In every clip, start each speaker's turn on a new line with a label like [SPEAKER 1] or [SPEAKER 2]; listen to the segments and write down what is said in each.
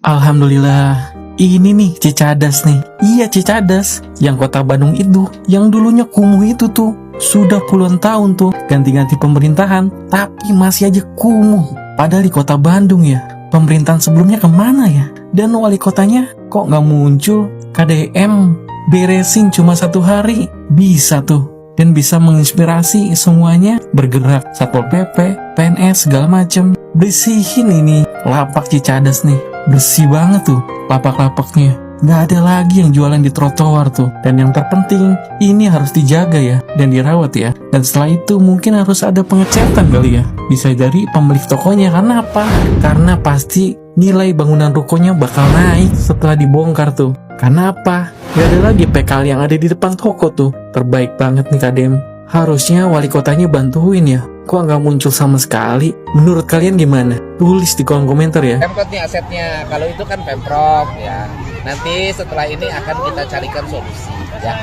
[SPEAKER 1] Alhamdulillah, ini nih Cicadas nih. Iya Cicadas, yang kota Bandung itu, yang dulunya kumuh itu tuh. Sudah puluhan tahun tuh ganti-ganti pemerintahan, tapi masih aja kumuh. Padahal di kota Bandung ya, pemerintahan sebelumnya kemana ya? Dan wali kotanya kok nggak muncul? KDM beresin cuma 1 hari, bisa tuh. Dan bisa menginspirasi semuanya bergerak. Satpol PP, PNS, segala macem. Bersihin ini lapak Cicadas nih. Bersih banget tuh lapak-lapaknya. Nggak ada lagi yang jualan di trotoar tuh. Dan yang terpenting, ini harus dijaga ya dan dirawat ya. Dan setelah itu mungkin harus ada pengecatan kali ya. Bisa dari pemilik tokonya. Karena apa? Karena pasti nilai bangunan rukonya bakal naik setelah dibongkar tuh. Karena apa? Gak ada lagi PKL yang ada di depan toko tuh. Terbaik banget nih KDM. Harusnya wali kotanya bantuin ya. Kok nggak muncul sama sekali? Menurut kalian gimana? Tulis di kolom komentar ya.
[SPEAKER 2] Pemkot nih asetnya, kalau itu kan Pemprov ya. Nanti setelah ini akan kita carikan solusi ya.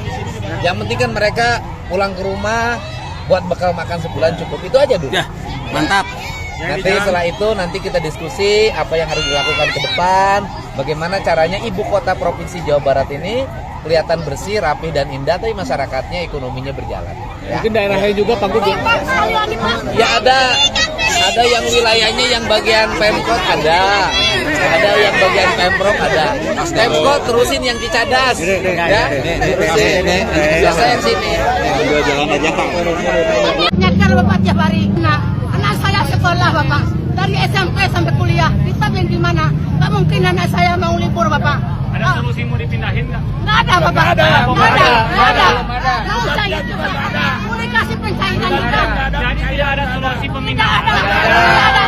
[SPEAKER 2] Yang penting kan mereka pulang ke rumah buat bekal makan sebulan cukup. Itu aja dulu.
[SPEAKER 3] Ya, mantap.
[SPEAKER 2] Nanti setelah itu nanti kita diskusi apa yang harus dilakukan ke depan, bagaimana caranya ibu kota provinsi Jawa Barat ini kelihatan bersih, rapi dan indah, tapi masyarakatnya ekonominya berjalan. Ya.
[SPEAKER 3] Mungkin daerahnya juga Pak Gubernur.
[SPEAKER 2] Ya ada yang wilayahnya yang bagian Pemkot ada yang bagian Pemprov ada. Pemkot terusin yang Cicadas, ya, terusin. Biasa yang sini.
[SPEAKER 3] Dua jalan aja Pak.
[SPEAKER 4] Nyakar Bapak tiap hari. Nah, anak saya sekolah Bapak dari SMP sampai kuliah. Kita di mana? Gak mungkin anak saya mau libur Bapak.
[SPEAKER 5] Ada solusi mau dipindahin nggak?
[SPEAKER 4] Nggak ada Bapak.
[SPEAKER 5] Nggak ada.
[SPEAKER 4] Mau saya juga. Mau dikasih pencairan juga.
[SPEAKER 5] Jadi tidak ada solusi
[SPEAKER 4] Tidak
[SPEAKER 5] pemindahan.
[SPEAKER 4] ada.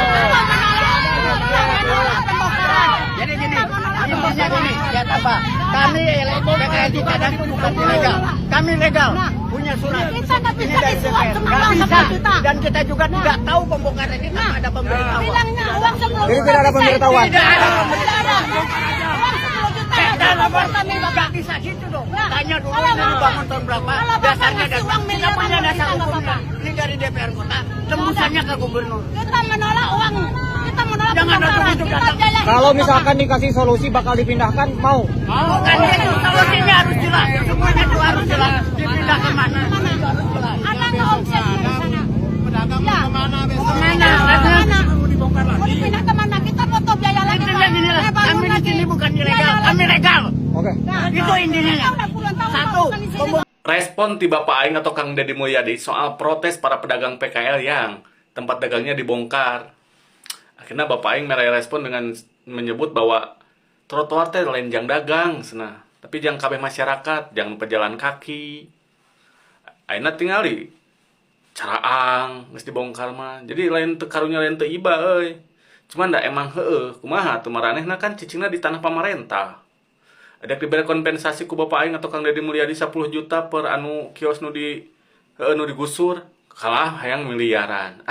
[SPEAKER 6] Jadi gini, intinya gini, lihat apa? Kami PKL Cicadas itu bukan ilegal, kami legal, punya surat.
[SPEAKER 4] Kita nggak bisa
[SPEAKER 6] Ini dari
[SPEAKER 4] disuap
[SPEAKER 6] DPR.
[SPEAKER 4] sama
[SPEAKER 6] Nggak
[SPEAKER 4] uang
[SPEAKER 6] bisa.
[SPEAKER 4] 10 juta.
[SPEAKER 6] Dan kita juga tidak tahu pembongkaran ini tanpa ada pemberitahuan.
[SPEAKER 4] Bilangnya uang 10
[SPEAKER 6] Jadi
[SPEAKER 4] juta.
[SPEAKER 6] tidak ada pemberitahuan.
[SPEAKER 4] Tidak ada. Uang 10 juta.
[SPEAKER 6] Nggak bisa gitu dong. Tanya dulu ini dibangun tahun berapa.
[SPEAKER 4] Kalau Bapak
[SPEAKER 6] Dasarnya
[SPEAKER 4] ngasih uang
[SPEAKER 6] kita
[SPEAKER 4] miliaran,
[SPEAKER 6] punya dasar
[SPEAKER 4] kita nggak
[SPEAKER 6] hukumnya.
[SPEAKER 4] apa-apa.
[SPEAKER 6] Ini dari DPR kota, tembusannya ke gubernur.
[SPEAKER 4] Kita menolak uang. Kita menolak
[SPEAKER 6] Jangan ada
[SPEAKER 4] pembongkaran.
[SPEAKER 6] begitu,
[SPEAKER 4] Kita
[SPEAKER 6] datang.
[SPEAKER 4] jaya
[SPEAKER 7] Kalau
[SPEAKER 4] hidup,
[SPEAKER 7] misalkan dikasih solusi bakal dipindahkan, mau?
[SPEAKER 6] Bukan itu, solusinya harus jelas. Semuanya itu harus jelas. Dipindah ke mana?
[SPEAKER 4] Bapak. Anaknya omsetnya di sana. Ya.
[SPEAKER 6] Kemana?
[SPEAKER 4] Kemana? Mau dipindah kemana? Kita foto biaya lagi.
[SPEAKER 6] Intinya gini lah, kami di sini bukan ilegal, kami legal.
[SPEAKER 7] Oke.
[SPEAKER 6] Itu intinya. Satu,
[SPEAKER 8] Respon tiba Pak Aing atau Kang Deddy Mulyadi soal protes para pedagang PKL yang tempat dagangnya dibongkar. Akhirnya Bapak Aing merespon dengan menyebut bahwa trotoar teh lain jang dagang, senah. Tapi jang kabeh masyarakat, jang pejalan kaki. Aina tingali caraang geus dibongkar mah. Jadi lain teu karunya lain teu iba euy. Cuman da emang heueuh kumaha teu maranehna kan cicingna di tanah pamarentah. Ada diberi kompensasi ku Bapak Aing atau Kang Deddy Mulyadi 10 juta per anu kios nu digusur. Kalah hayang miliaran.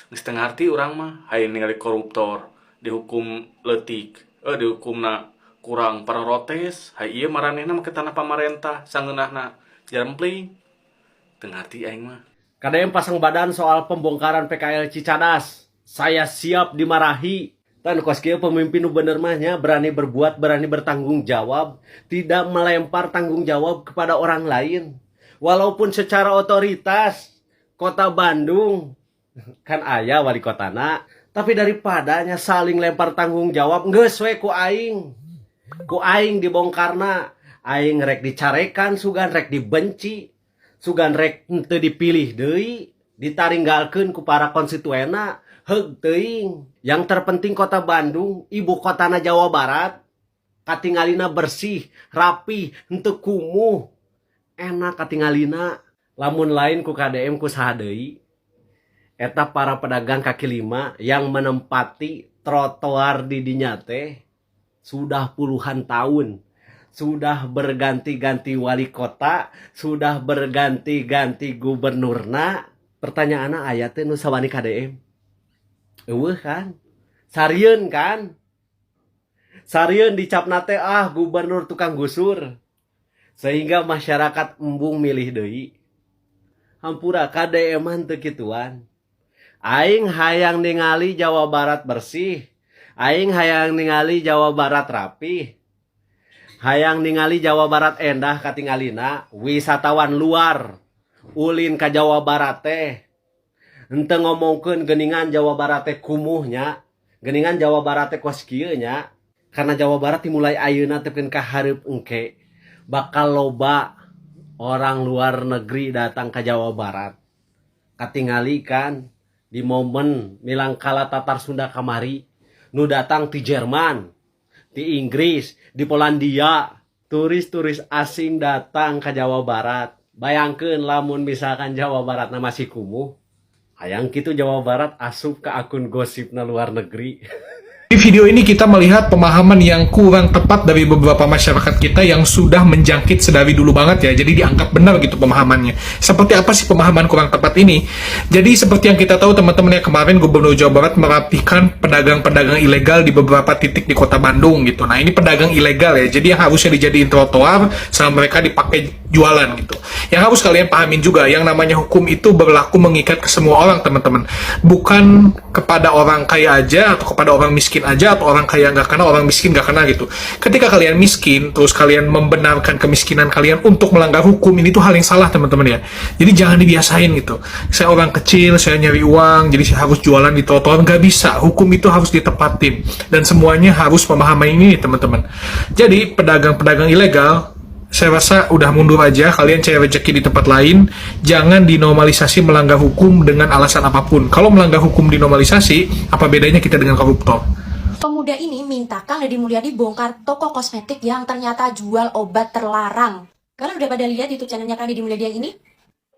[SPEAKER 8] Geus teu ngarti urang mah hayang ningali koruptor dihukum leutik. Dihukumna kurang protes. Hay ieu maranehna make tanah pamarentah sangeunahna jarempling. Teu ngarti aing mah.
[SPEAKER 3] KDM pasang badan soal pembongkaran PKL Cicadas. Saya siap dimarahi. Dan kos kieu pemimpin nu bener mahnya berani berbuat, berani bertanggung jawab, tidak melempar tanggung jawab kepada orang lain. Walaupun secara otoritas Kota Bandung kan aya wali kotana, tapi daripadanya saling lempar tanggung jawab geus we ku aing. Ku aing dibongkarna, aing rek dicarekan sugan rek dibenci, sugan rek teu dipilih deui, ditaringgalkeun ku para konstituena. Heug teuing. Yang terpenting Kota Bandung, ibu kotana Jawa Barat, katingalina bersih, rapi, henteu kumuh. Enak katingalina. Lamun lain ku KDM ku saha deui? Eta para pedagang kaki lima yang menempati trotoar di dinya teh sudah puluhan tahun. Sudah berganti-ganti wali kota, sudah berganti-ganti gubernurna. Pertanyaanna aya teh nu sawani KDM? Eueuh kan? Sarieun kan? Sarieun dicapna teh gubernur tukang gusur. Sehingga masyarakat embung milih deui. Hampura KDM-an teu kituan. Aing hayang ningali Jawa Barat bersih. Aing hayang ningali Jawa Barat rapi. Hayang ningali Jawa Barat endah katingalina wisatawan luar ulin ka Jawa Barat teh. Henteu ngomongkeun geuningan Jawa Barat teh kumuhnya, geuningan Jawa Barat teh kos kieu nya. Karena Jawa Barat dimulai ayeuna tepkeun ka hareup engke bakal loba orang luar negeri datang ke Jawa Barat. Katingali kan di momen milangkala Tatar Sunda kamari nu datang di Jerman, di Inggris, di Polandia, turis-turis asing datang ke Jawa Barat. Bayangkeun lamun misalkan Jawa Barat masih kumuh, hayang kitu Jawa Barat asup ke akun gosipna luar negeri.
[SPEAKER 9] Di video ini kita melihat pemahaman yang kurang tepat dari beberapa masyarakat kita yang sudah menjangkit sedari dulu banget ya. Jadi dianggap benar gitu pemahamannya. Seperti apa sih pemahaman kurang tepat ini? Jadi seperti yang kita tahu teman-teman ya, kemarin Gubernur Jawa Barat merapikan pedagang-pedagang ilegal di beberapa titik di Kota Bandung gitu. Nah ini pedagang ilegal ya. Jadi yang harusnya dijadiin trotoar sama mereka dipakai jualan gitu. Yang harus kalian pahamin juga, yang namanya hukum itu berlaku mengikat ke semua orang teman-teman. Bukan kepada orang kaya aja atau kepada orang miskin aja atau orang kaya nggak kena, orang miskin nggak kena gitu. Ketika kalian miskin terus kalian membenarkan kemiskinan kalian untuk melanggar hukum, ini tuh hal yang salah teman-teman ya. Jadi jangan dibiasain gitu. Saya orang kecil, saya nyari uang, jadi saya harus jualan di trotoar, nggak bisa. Hukum itu harus ditepatin dan semuanya harus memahami ini teman-teman. Jadi pedagang-pedagang ilegal, saya rasa udah mundur aja, kalian cari rezeki di tempat lain. Jangan dinormalisasi melanggar hukum dengan alasan apapun. Kalau melanggar hukum dinormalisasi, apa bedanya kita dengan koruptor?
[SPEAKER 10] Pemuda ini minta Kang Deddy Mulyadi bongkar toko kosmetik yang ternyata jual obat terlarang. Kalian udah pada lihat YouTube channelnya Kang Deddy Mulyadi yang ini?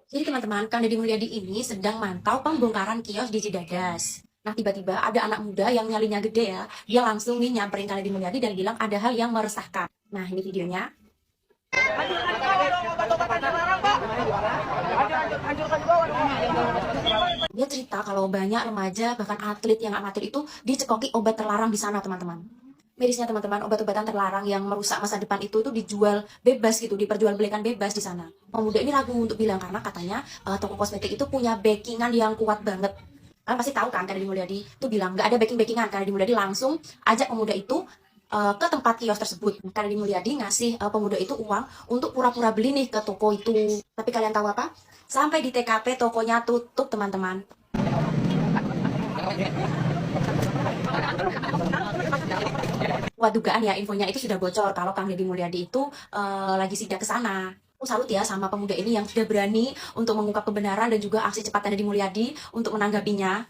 [SPEAKER 10] Jadi teman-teman, Kang Deddy Mulyadi ini sedang mantau pembongkaran kios di Cidadas. Nah tiba-tiba ada anak muda yang nyalinya gede ya. Dia langsung nih nyamperin Kang Deddy Mulyadi dan bilang ada hal yang meresahkan. Nah ini videonya. Dia cerita kalau banyak remaja bahkan atlet yang amatir itu dicekoki obat terlarang di sana teman-teman. Medisnya teman-teman, obat-obatan terlarang yang merusak masa depan itu dijual bebas gitu, diperjualbelikan bebas di sana. Pemuda ini ragu untuk bilang karena katanya toko kosmetik itu punya backingan yang kuat banget. Kalian pasti tahu kan Kang Deddy Mulyadi itu bilang nggak ada backingan. Kang Deddy Mulyadi langsung ajak pemuda itu ke tempat kios tersebut. Kang Deddy Mulyadi ngasih pemuda itu uang untuk pura-pura beli nih ke toko itu. Tapi kalian tahu apa? Sampai di TKP tokonya tutup teman-teman. Wah dugaan ya infonya itu sudah bocor kalau Kang Deddy Mulyadi itu lagi sidak ke sana. Aku salut ya sama pemuda ini yang sudah berani untuk mengungkap kebenaran dan juga aksi cepat Kang Deddy Mulyadi untuk menanggapinya.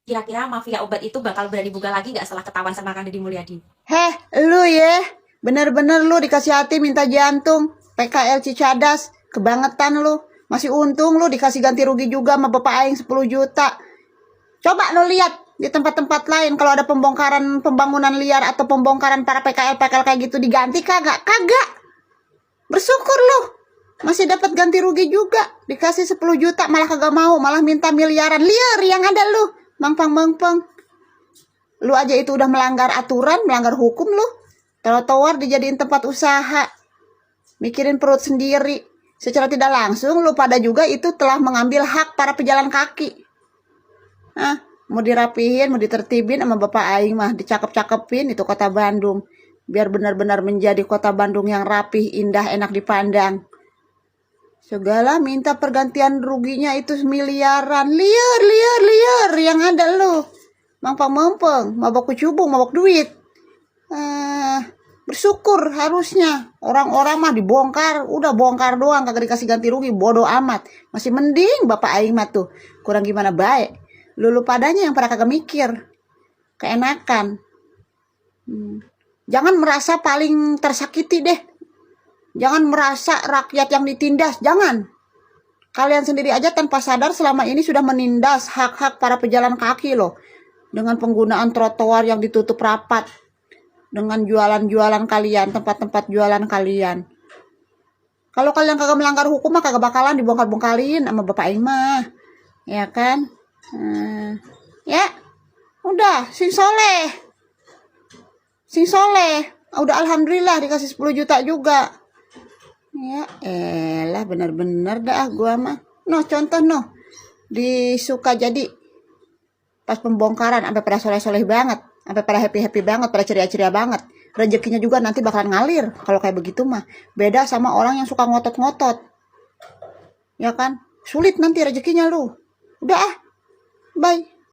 [SPEAKER 10] Kira-kira mafia obat itu bakal berani buka lagi nggak setelah ketahuan sama Kang Deddy Mulyadi?
[SPEAKER 11] Heh, lu ya, bener-bener lu dikasih hati minta jantung. PKL Cicadas, kebangetan lu. Masih untung lu dikasih ganti rugi juga sama Bapak Aing 10 juta. Coba lu lihat di tempat-tempat lain kalau ada pembongkaran pembangunan liar atau pembongkaran para PKL kayak gitu diganti kagak? Kagak. Bersyukur lu. Masih dapat ganti rugi juga. Dikasih 10 juta malah kagak mau, malah minta miliaran. Liar yang ada lu. Mangpang-mangpang. Lu aja itu udah melanggar aturan, melanggar hukum lu. Trotoar dijadiin tempat usaha. Mikirin perut sendiri. Secara tidak langsung lu pada juga itu telah mengambil hak para pejalan kaki. Mau dirapihin, mau ditertibin sama Bapak Aing mah, dicakep-cakepin itu kota Bandung. Biar benar-benar menjadi kota Bandung yang rapih, indah, enak dipandang. Segala minta pergantian ruginya itu miliaran. Liar yang ada lu. Mampang-mampang, mabok kecubung, mabok duit. Bersyukur harusnya. Orang-orang mah dibongkar, udah bongkar doang, kagak dikasih ganti rugi, bodoh amat. Masih mending Bapak Aing mah tuh, kurang gimana baik. Lulu padanya yang pada kagak mikir. Keenakan. Jangan merasa paling tersakiti deh. Jangan merasa rakyat yang ditindas, jangan. Kalian sendiri aja tanpa sadar selama ini sudah menindas hak-hak para pejalan kaki loh. Dengan penggunaan trotoar yang ditutup rapat. Dengan jualan-jualan kalian, tempat-tempat jualan kalian. Kalau kalian kagak melanggar hukum mah kagak bakalan dibongkar-bongkarin sama Bapak Aing mah. Ya kan? Ya. Udah, sing soleh. Udah alhamdulillah dikasih 10 juta juga. Ya elah bener-bener dah gua mah. Noh contoh noh. Di Sukajadi. Pas pembongkaran sampai pada soleh-soleh banget. Sampai pada happy-happy banget, pada ceria-ceria banget. Rezekinya juga nanti bakalan ngalir kalau kayak begitu mah. Beda sama orang yang suka ngotot-ngotot. Ya kan? Sulit nanti rezekinya lu. Udah ah. Bye.